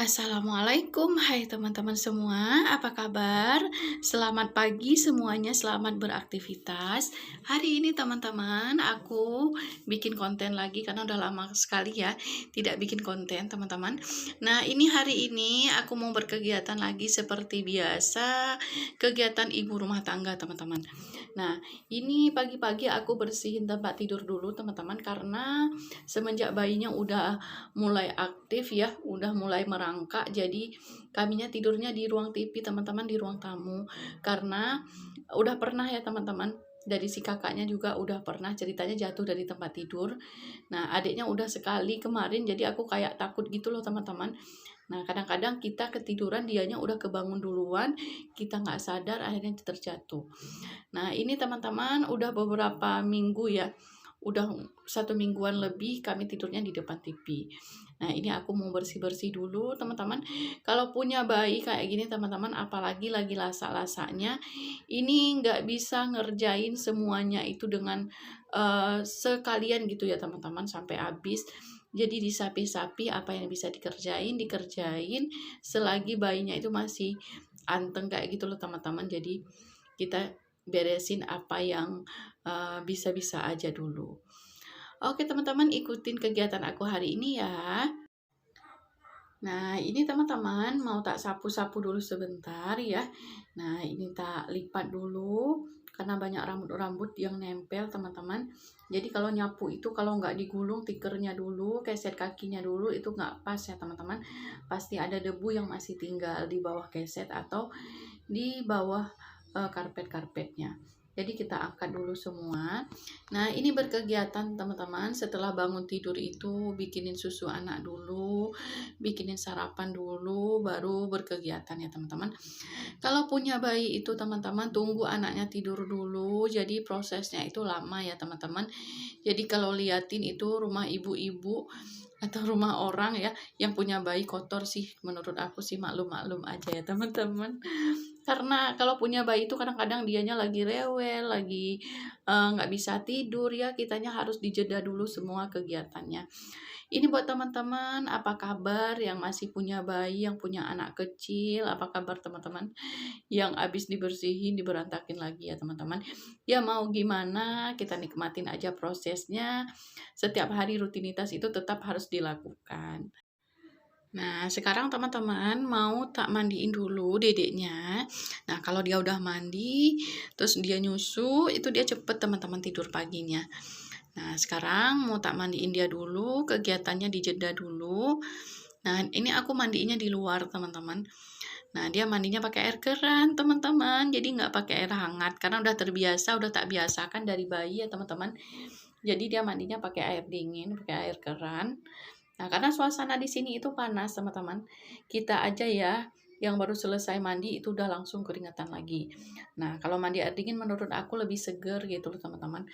Assalamualaikum, hai teman-teman semua, apa kabar? Selamat pagi semuanya, selamat beraktivitas. Hari ini teman-teman, aku bikin konten lagi karena udah lama sekali ya tidak bikin konten teman-teman. Nah, ini hari ini aku mau berkegiatan lagi seperti biasa, kegiatan ibu rumah tangga teman-teman. Nah, ini pagi-pagi aku bersihin tempat tidur dulu teman-teman karena semenjak bayinya udah mulai aktif ya, udah mulai merangkak, jadi kaminya tidurnya di ruang TV teman-teman, di ruang tamu, karena udah pernah ya teman-teman, dari si kakaknya juga udah pernah ceritanya jatuh dari tempat tidur. Nah, adiknya udah sekali kemarin, jadi aku kayak takut gitu loh teman-teman. Nah, kadang-kadang kita ketiduran, dianya udah kebangun duluan, kita nggak sadar akhirnya terjatuh. Nah, ini teman-teman udah beberapa minggu ya, udah 1 mingguan lebih kami tidurnya di depan TV. Nah, ini aku mau bersih-bersih dulu teman-teman. Kalau punya bayi kayak gini teman-teman, apalagi lagi lasak-lasaknya, ini nggak bisa ngerjain semuanya itu dengan sekalian gitu ya teman-teman, sampai habis. Jadi disapi-sapi apa yang bisa dikerjain selagi bayinya itu masih anteng kayak gitu loh teman-teman. Jadi kita beresin apa yang bisa-bisa aja dulu. Oke teman-teman, ikutin kegiatan aku hari ini ya. Nah, ini teman-teman mau tak sapu-sapu dulu sebentar ya. Nah, ini tak lipat dulu karena banyak rambut-rambut yang nempel teman-teman. Jadi kalau nyapu itu kalau nggak digulung tikernya dulu, keset kakinya dulu, itu nggak pas ya teman-teman. Pasti ada debu yang masih tinggal di bawah keset atau di bawah karpet-karpetnya. Jadi kita angkat dulu semua. Nah, ini berkegiatan teman-teman, setelah bangun tidur itu bikinin susu anak dulu, bikinin sarapan dulu, baru berkegiatan ya teman-teman. Kalau punya bayi itu teman-teman, tunggu anaknya tidur dulu, jadi prosesnya itu lama ya teman-teman. Jadi kalau liatin itu rumah ibu-ibu atau rumah orang ya yang punya bayi kotor sih, menurut aku sih maklum-maklum aja ya teman-teman. Karena kalau punya bayi itu kadang-kadang dianya lagi rewel, lagi nggak bisa tidur ya, kitanya harus dijeda dulu semua kegiatannya. Ini buat teman-teman, apa kabar yang masih punya bayi, yang punya anak kecil, apa kabar teman-teman? Yang habis dibersihin, diberantakin lagi ya teman-teman. Ya mau gimana, kita nikmatin aja prosesnya. Setiap hari rutinitas itu tetap harus dilakukan. Nah, sekarang teman-teman mau tak mandiin dulu dedeknya. Nah, kalau dia udah mandi, terus dia nyusu, itu dia cepet teman-teman tidur paginya. Nah, sekarang mau tak mandiin dia dulu, kegiatannya dijeda dulu. Nah, ini aku mandiinnya di luar teman-teman. Nah, dia mandinya pakai air keran teman-teman, jadi nggak pakai air hangat karena udah terbiasa, udah tak biasakan dari bayi ya teman-teman. Jadi dia mandinya pakai air dingin, pakai air keran. Nah, karena suasana di sini itu panas, teman-teman. Kita aja ya, yang baru selesai mandi itu udah langsung keringetan lagi. Nah, kalau mandi air dingin menurut aku lebih seger gitu loh, teman-teman.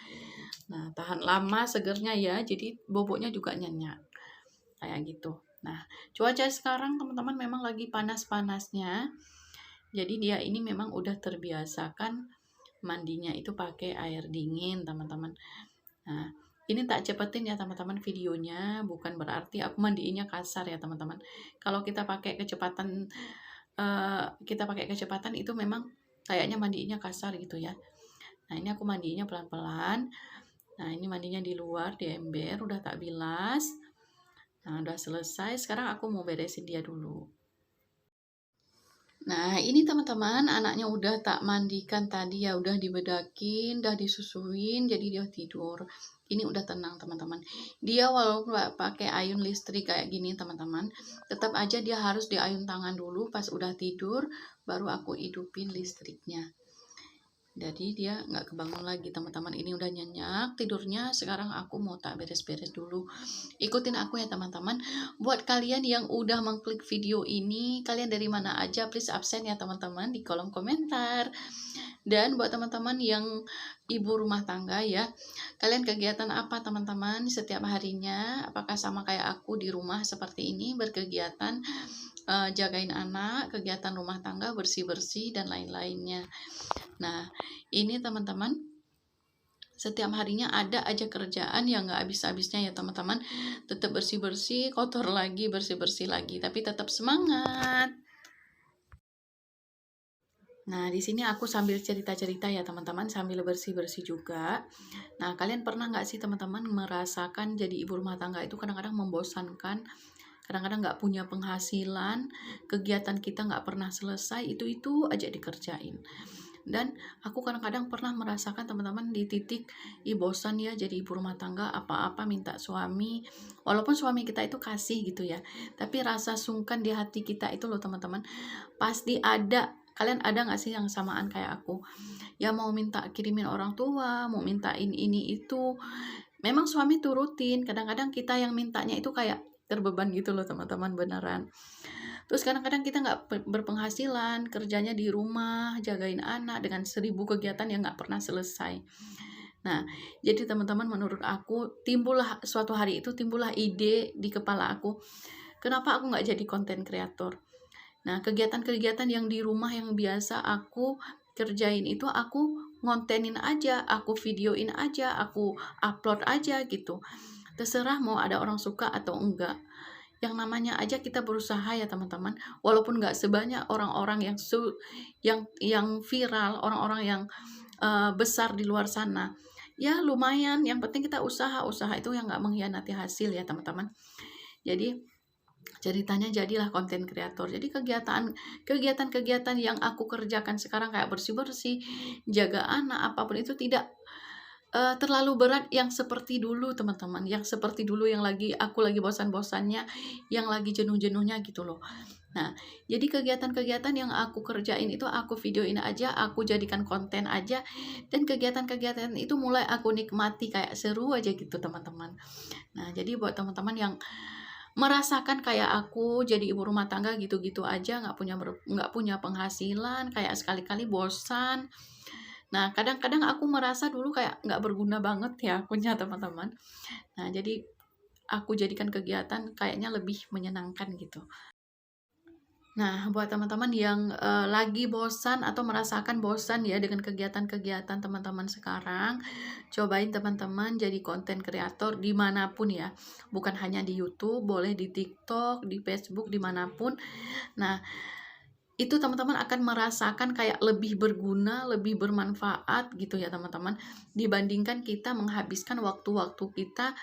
Nah, tahan lama segernya ya, jadi boboknya juga nyenyak. Kayak gitu. Nah, cuaca sekarang teman-teman memang lagi panas-panasnya. Jadi dia ini memang udah terbiasakan mandinya itu pakai air dingin, teman-teman. Nah, ini tak cepetin ya teman-teman videonya, bukan berarti aku mandiinnya kasar ya teman-teman. Kalau kita pakai kecepatan itu memang kayaknya mandiinnya kasar gitu ya. Nah, ini aku mandiinnya pelan-pelan. Nah, ini mandinya di luar, di ember, udah tak bilas. Nah, udah selesai. Sekarang aku mau beresin dia dulu. Nah, ini teman-teman, anaknya udah tak mandikan tadi ya, udah dibedakin, udah disusuin, jadi dia tidur. Ini udah tenang teman-teman. Dia walaupun pakai ayun listrik kayak gini teman-teman, tetap aja dia harus diayun tangan dulu pas udah tidur, baru aku hidupin listriknya. Jadi dia nggak kebangun lagi teman-teman. Ini udah nyenyak tidurnya. Sekarang aku mau tak beres-beres dulu. Ikutin aku ya teman-teman. Buat kalian yang udah mengklik video ini, kalian dari mana aja, please absen ya teman-teman di kolom komentar. Dan buat teman-teman yang ibu rumah tangga ya, kalian kegiatan apa teman-teman setiap harinya? Apakah sama kayak aku di rumah seperti ini, berkegiatan jagain anak, kegiatan rumah tangga, bersih-bersih dan lain-lainnya. Nah, ini teman-teman, Setiap harinya ada aja kerjaan yang nggak habis-habisnya ya teman-teman. Tetap bersih-bersih, kotor lagi, bersih-bersih lagi, tapi tetap semangat. Nah, di sini aku sambil cerita-cerita ya teman-teman, sambil bersih-bersih juga. Nah, kalian pernah nggak sih teman-teman merasakan jadi ibu rumah tangga itu kadang-kadang membosankan, kadang-kadang nggak punya penghasilan, kegiatan kita nggak pernah selesai, itu aja dikerjain. Dan aku kadang-kadang pernah merasakan teman-teman di titik bosan ya jadi ibu rumah tangga, apa-apa minta suami, walaupun suami kita itu kasih gitu ya, tapi rasa sungkan di hati kita itu loh teman-teman pasti ada. Kalian ada nggak sih yang samaan kayak aku? Ya mau minta kirimin orang tua, mau mintain ini itu. Memang suami turutin, kadang-kadang kita yang mintanya itu kayak terbeban gitu loh teman-teman, beneran. Terus kadang-kadang kita nggak berpenghasilan, kerjanya di rumah, jagain anak dengan 1000 kegiatan yang nggak pernah selesai. Nah, jadi teman-teman menurut aku timbullah suatu hari itu timbullah ide di kepala aku, kenapa aku nggak jadi konten kreator? Nah, kegiatan-kegiatan yang di rumah yang biasa aku kerjain itu aku ngontenin aja, aku videoin aja, aku upload aja gitu. Terserah mau ada orang suka atau enggak. Yang namanya aja kita berusaha ya teman-teman. Walaupun nggak sebanyak orang-orang yang viral, orang-orang yang besar di luar sana. Ya lumayan, yang penting kita usaha. Usaha itu yang nggak mengkhianati hasil ya teman-teman. Jadi ceritanya jadilah konten kreator. Jadi kegiatan-kegiatan yang aku kerjakan sekarang kayak bersih-bersih, jaga anak, apapun itu tidak terlalu berat yang seperti dulu teman-teman, yang seperti dulu yang aku lagi bosan-bosannya, yang lagi jenuh-jenuhnya gitu loh. Nah, jadi kegiatan-kegiatan yang aku kerjain itu aku videoin aja, aku jadikan konten aja, dan kegiatan-kegiatan itu mulai aku nikmati kayak seru aja gitu teman-teman. Nah, jadi buat teman-teman yang merasakan kayak aku jadi ibu rumah tangga gitu-gitu aja, nggak punya penghasilan, kayak sekali-kali bosan. Nah, kadang-kadang aku merasa dulu kayak nggak berguna banget ya akunya teman-teman. Nah, jadi aku jadikan kegiatan kayaknya lebih menyenangkan gitu. Nah, buat teman-teman yang lagi bosan atau merasakan bosan ya dengan kegiatan-kegiatan teman-teman sekarang, cobain teman-teman jadi konten kreator dimanapun ya. Bukan hanya di YouTube, boleh di TikTok, di Facebook, dimanapun. Nah, itu teman-teman akan merasakan kayak lebih berguna, lebih bermanfaat gitu ya teman-teman, dibandingkan kita menghabiskan waktu-waktu kita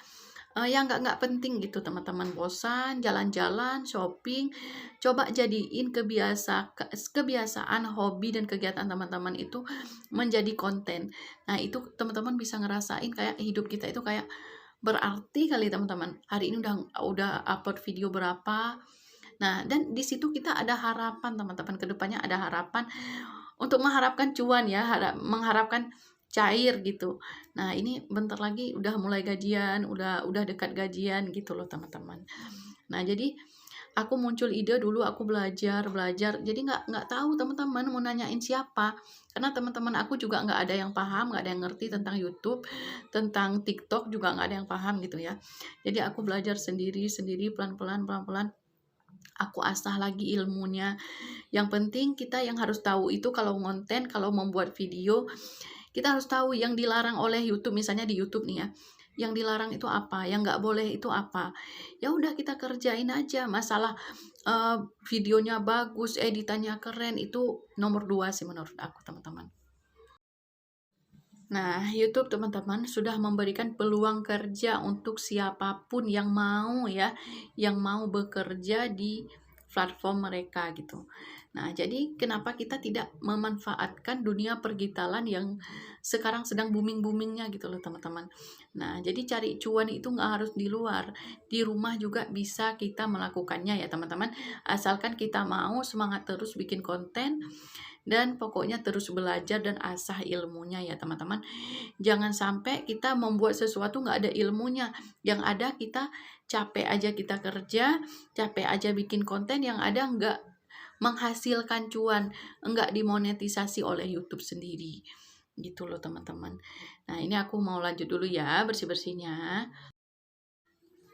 yang nggak penting gitu teman-teman, bosan jalan-jalan shopping. Coba jadiin kebiasaan hobi dan kegiatan teman-teman itu menjadi konten. Nah, itu teman-teman bisa ngerasain kayak hidup kita itu kayak berarti kali teman-teman. Hari ini udah upload video berapa. Nah, dan di situ kita ada harapan teman-teman, kedepannya ada harapan untuk mengharapkan cuan ya, mengharapkan cair gitu. Nah, ini bentar lagi udah mulai gajian, udah dekat gajian gitu loh teman-teman. Nah, jadi aku muncul ide dulu, aku belajar, jadi nggak tahu teman-teman mau nanyain siapa, karena teman-teman aku juga nggak ada yang paham, nggak ada yang ngerti tentang YouTube, tentang TikTok juga nggak ada yang paham gitu ya. Jadi aku belajar sendiri pelan-pelan aku asah lagi ilmunya. Yang penting kita yang harus tahu itu kalau ngonten, kalau membuat video, kita harus tahu yang dilarang oleh YouTube, misalnya di YouTube nih ya. Yang dilarang itu apa, yang nggak boleh itu apa. Ya udah kita kerjain aja. Masalah videonya bagus, editannya keren, itu nomor 2 sih menurut aku teman-teman. Nah, YouTube teman-teman sudah memberikan peluang kerja untuk siapapun yang mau ya, yang mau bekerja di platform mereka gitu. Nah, jadi kenapa kita tidak memanfaatkan dunia pergitalan yang sekarang sedang booming-boomingnya gitu loh teman-teman. Nah, jadi cari cuan itu nggak harus di luar, di rumah juga bisa kita melakukannya ya teman-teman. Asalkan kita mau semangat terus bikin konten, dan pokoknya terus belajar dan asah ilmunya ya teman-teman. Jangan sampai kita membuat sesuatu nggak ada ilmunya. Yang ada kita capek aja kita kerja, capek aja bikin konten, yang ada nggak menghasilkan cuan, nggak dimonetisasi oleh YouTube sendiri. Gitu loh teman-teman. Nah, ini aku mau lanjut dulu ya bersih-bersihnya.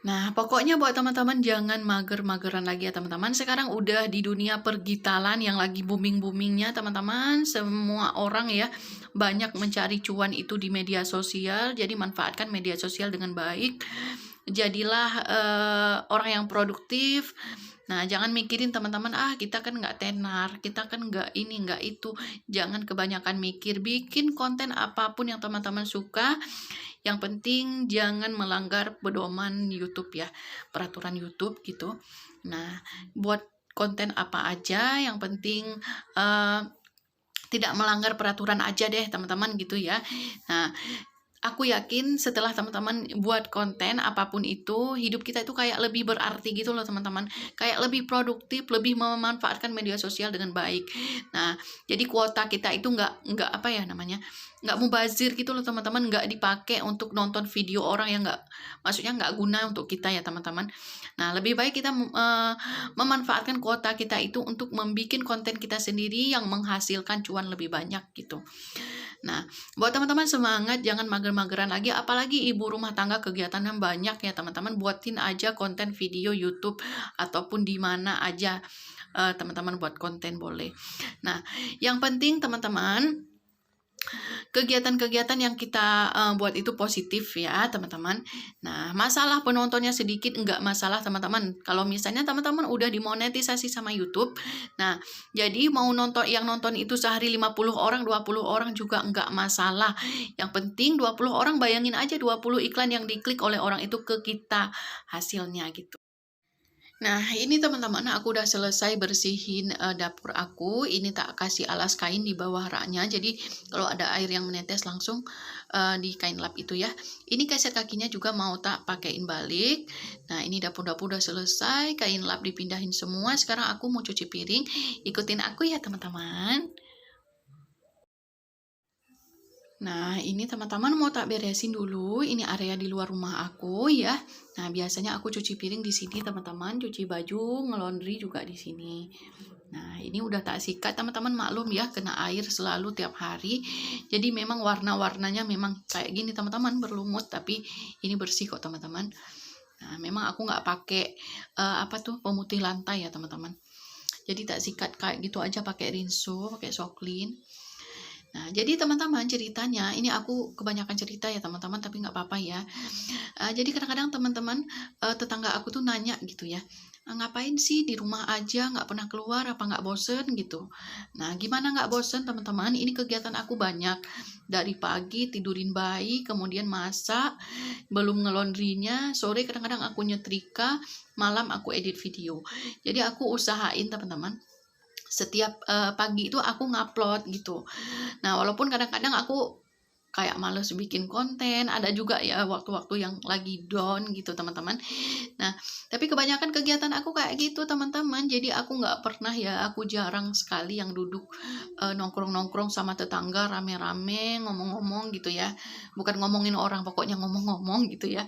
Nah, pokoknya buat teman-teman jangan mager-mageran lagi ya teman-teman. Sekarang udah di dunia pergitalan yang lagi booming-boomingnya teman-teman. Semua orang ya banyak mencari cuan itu di media sosial. Jadi manfaatkan media sosial dengan baik. Jadilah orang yang produktif. Nah, jangan mikirin teman-teman, kita kan nggak tenar, kita kan nggak ini, nggak itu. Jangan kebanyakan mikir, bikin konten apapun yang teman-teman suka. Yang penting jangan melanggar pedoman YouTube ya, peraturan YouTube gitu. Nah, buat konten apa aja, yang penting tidak melanggar peraturan aja deh teman-teman gitu ya. Nah, aku yakin setelah teman-teman buat konten apapun itu, hidup kita itu kayak lebih berarti gitu loh teman-teman. Kayak lebih produktif, lebih memanfaatkan media sosial dengan baik. Nah, jadi kuota kita itu nggak apa ya namanya, nggak mubazir gitu loh teman-teman, nggak dipakai untuk nonton video orang yang maksudnya nggak guna untuk kita ya teman-teman. Nah, lebih baik kita memanfaatkan kuota kita itu untuk membuat konten kita sendiri yang menghasilkan cuan lebih banyak gitu. Nah, buat teman-teman semangat, jangan mager-mageran lagi, apalagi ibu rumah tangga kegiatannya banyak ya teman-teman, buatin aja konten video YouTube ataupun di mana aja teman-teman buat konten boleh. Nah, yang penting teman-teman, kegiatan-kegiatan yang kita buat itu positif ya teman-teman. Nah, masalah penontonnya sedikit enggak masalah teman-teman. Kalau misalnya teman-teman udah dimonetisasi sama YouTube, nah jadi mau nonton, yang nonton itu sehari 50 orang, 20 orang juga enggak masalah. Yang penting 20 orang, bayangin aja 20 iklan yang diklik oleh orang itu ke kita hasilnya gitu. Nah, ini teman-teman, aku udah selesai bersihin dapur aku. Ini tak kasih alas kain di bawah raknya. Jadi, kalau ada air yang menetes langsung di kain lap itu ya. Ini kaset kakinya juga mau tak pakein balik. Nah, ini dapur-dapur udah selesai. Kain lap dipindahin semua. Sekarang aku mau cuci piring. Ikutin aku ya, teman-teman. Nah, ini teman-teman mau tak beresin dulu. Ini area di luar rumah aku ya. Nah, biasanya aku cuci piring di sini, teman-teman. Cuci baju, ngelondri juga di sini. Nah, ini udah tak sikat, teman-teman, maklum ya, kena air selalu tiap hari. Jadi memang warna-warnanya memang kayak gini, teman-teman, berlumut, tapi ini bersih kok, teman-teman. Nah, memang aku nggak pakai pemutih lantai ya, teman-teman. Jadi tak sikat kayak gitu aja pakai rinso, pakai soklin. Nah, jadi teman-teman ceritanya, ini aku kebanyakan cerita ya teman-teman, tapi nggak apa-apa ya. Jadi kadang-kadang teman-teman, tetangga aku tuh nanya gitu ya, ngapain sih di rumah aja, nggak pernah keluar, apa nggak bosen gitu. Nah, gimana nggak bosen teman-teman, ini kegiatan aku banyak. Dari pagi tidurin bayi, kemudian masak, belum ngelondrinya, sore kadang-kadang aku nyetrika, malam aku edit video. Jadi aku usahain teman-teman, setiap pagi itu aku ngupload gitu. Nah, walaupun kadang-kadang aku kayak males bikin konten, ada juga ya waktu-waktu yang lagi down gitu teman-teman. Nah, tapi kebanyakan kegiatan aku kayak gitu teman-teman. Jadi aku nggak pernah ya, aku jarang sekali yang duduk nongkrong-nongkrong sama tetangga rame-rame ngomong-ngomong gitu ya. Bukan ngomongin orang, pokoknya ngomong-ngomong gitu ya.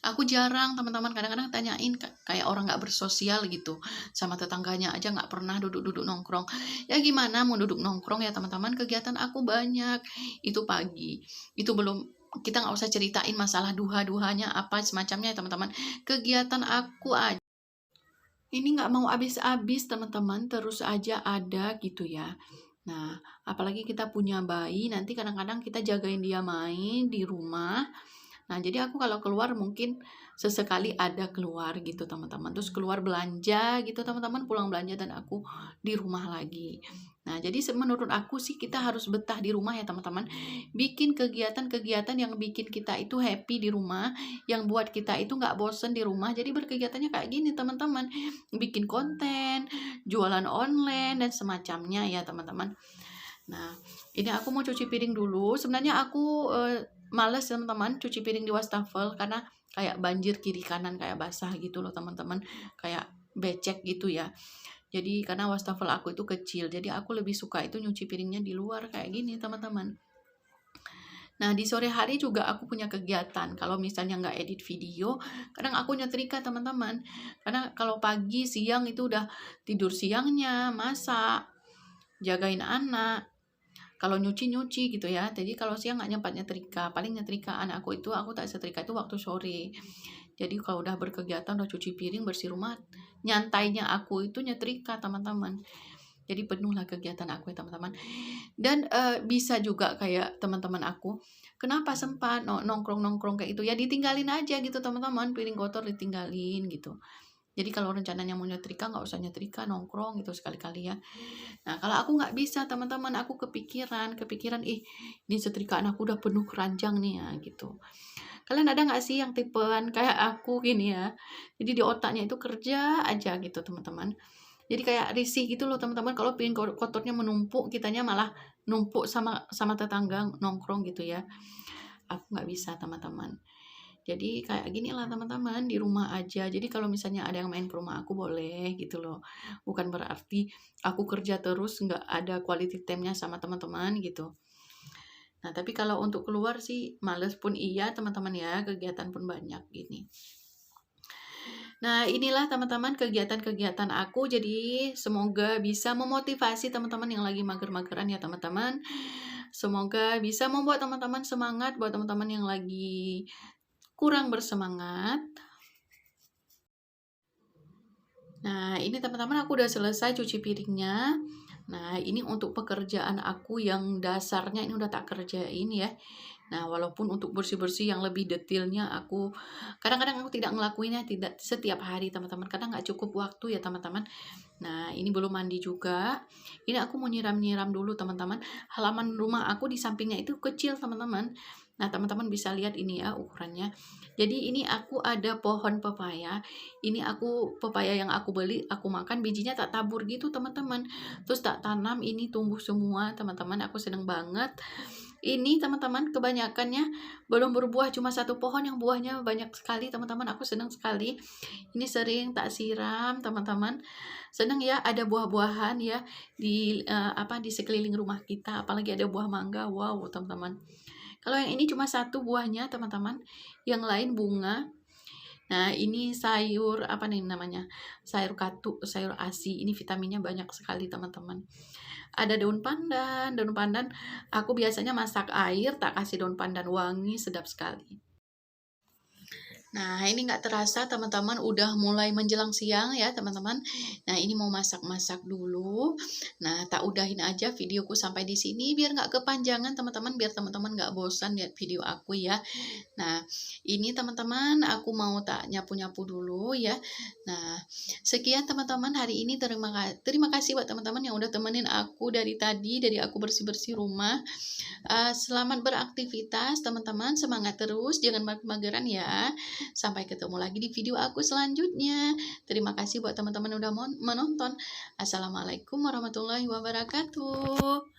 Aku jarang teman-teman, kadang-kadang tanyain kayak orang nggak bersosial gitu, sama tetangganya aja nggak pernah duduk-duduk nongkrong. Ya gimana mau duduk nongkrong ya teman-teman, kegiatan aku banyak. Itu pagi, itu belum kita nggak usah ceritain masalah duha-duhanya apa semacamnya ya teman-teman. Kegiatan aku aja ini nggak mau habis-habis teman-teman, terus aja ada gitu ya. Nah, apalagi kita punya bayi, nanti kadang-kadang kita jagain dia main di rumah. Nah, jadi aku kalau keluar mungkin sesekali ada keluar gitu teman-teman. Terus keluar belanja gitu teman-teman, pulang belanja dan aku di rumah lagi. Nah, jadi menurut aku sih kita harus betah di rumah ya teman-teman. Bikin kegiatan-kegiatan yang bikin kita itu happy di rumah, yang buat kita itu nggak bosen di rumah. Jadi berkegiatannya kayak gini teman-teman. Bikin konten, jualan online dan semacamnya ya teman-teman. Nah, ini aku mau cuci piring dulu. Sebenarnya aku males teman-teman cuci piring di wastafel karena kayak banjir kiri kanan, kayak basah gitu loh teman-teman, kayak becek gitu ya. Jadi karena wastafel aku itu kecil, jadi aku lebih suka itu nyuci piringnya di luar kayak gini teman-teman. Nah, di sore hari juga aku punya kegiatan. Kalau misalnya nggak edit video, kadang aku nyetrika teman-teman. Karena kalau pagi, siang itu udah tidur siangnya, masak, jagain anak. Kalau nyuci gitu ya. Jadi kalau siang nggak nyempat nyetrika, paling nyetrika anakku itu aku tak setrika itu waktu sore. Jadi kalau udah berkegiatan, udah cuci piring, bersih rumah, nyantainya aku itu nyetrika teman-teman. Jadi penuh lah kegiatan aku ya teman-teman. Dan bisa juga kayak teman-teman aku, kenapa sempat nongkrong-nongkrong kayak itu, ya ditinggalin aja gitu teman-teman, piring kotor ditinggalin gitu. Jadi kalau rencananya mau nyetrika, nggak usah nyetrika, nongkrong gitu sekali-kali ya. Nah kalau aku nggak bisa teman-teman, aku kepikiran, ini setrikaan aku udah penuh keranjang nih ya gitu. Kalian ada nggak sih yang tipean kayak aku gini ya? Jadi di otaknya itu kerja aja gitu teman-teman. Jadi kayak risih gitu loh teman-teman, kalau piring kotornya menumpuk, kitanya malah numpuk sama sama tetangga nongkrong gitu ya. Aku nggak bisa teman-teman. Jadi kayak gini lah teman-teman, di rumah aja. Jadi kalau misalnya ada yang main ke rumah aku boleh gitu loh. Bukan berarti aku kerja terus nggak ada quality time-nya sama teman-teman gitu. Nah tapi kalau untuk keluar sih males pun iya teman-teman ya, kegiatan pun banyak gini. Nah, inilah teman-teman kegiatan-kegiatan aku. Jadi, semoga bisa memotivasi teman-teman yang lagi mager-mageran ya, teman-teman. Semoga bisa membuat teman-teman semangat, buat teman-teman yang lagi kurang bersemangat. Nah, ini teman-teman aku udah selesai cuci piringnya. Nah, ini untuk pekerjaan aku yang dasarnya ini udah tak kerjain ya. Nah, walaupun untuk bersih-bersih yang lebih detailnya aku kadang-kadang aku tidak ngelakuinnya tidak setiap hari teman-teman, karena nggak cukup waktu ya teman-teman. Nah, ini belum mandi juga. Ini aku mau nyiram-nyiram dulu teman-teman. Halaman rumah aku di sampingnya itu kecil teman-teman. Nah, teman-teman bisa lihat ini ya ukurannya. Jadi ini aku ada pohon pepaya. Ini aku pepaya yang aku beli, aku makan bijinya tak tabur gitu teman-teman. Terus tak tanam, ini tumbuh semua teman-teman. Aku seneng banget. Ini teman-teman kebanyakannya belum berbuah, cuma satu pohon yang buahnya banyak sekali teman-teman. Aku senang sekali. Ini sering tak siram teman-teman. Senang ya ada buah-buahan ya di sekeliling rumah kita. Apalagi ada buah mangga. Wow teman-teman. Kalau yang ini cuma satu buahnya teman-teman. Yang lain bunga. Nah, ini sayur apa nih namanya? Sayur katuk, sayur asi. Ini vitaminnya banyak sekali teman-teman. Ada daun pandan. Daun pandan aku biasanya masak air, tak kasih daun pandan, wangi sedap sekali. Nah, ini nggak terasa teman-teman udah mulai menjelang siang ya teman-teman. Nah, ini mau masak-masak dulu. Nah, tak udahin aja videoku sampai di sini biar nggak kepanjangan teman-teman, biar teman-teman nggak bosan lihat video aku ya. Nah, ini teman-teman aku mau tak nyapu-nyapu dulu ya. Nah, sekian teman-teman hari ini, terima kasih buat teman-teman yang udah temenin aku dari tadi, dari aku bersih-bersih rumah. Selamat beraktivitas teman-teman, semangat terus, jangan mager-mageran ya. Sampai ketemu lagi di video aku selanjutnya. Terima kasih buat teman-teman udah menonton. Assalamualaikum warahmatullahi wabarakatuh.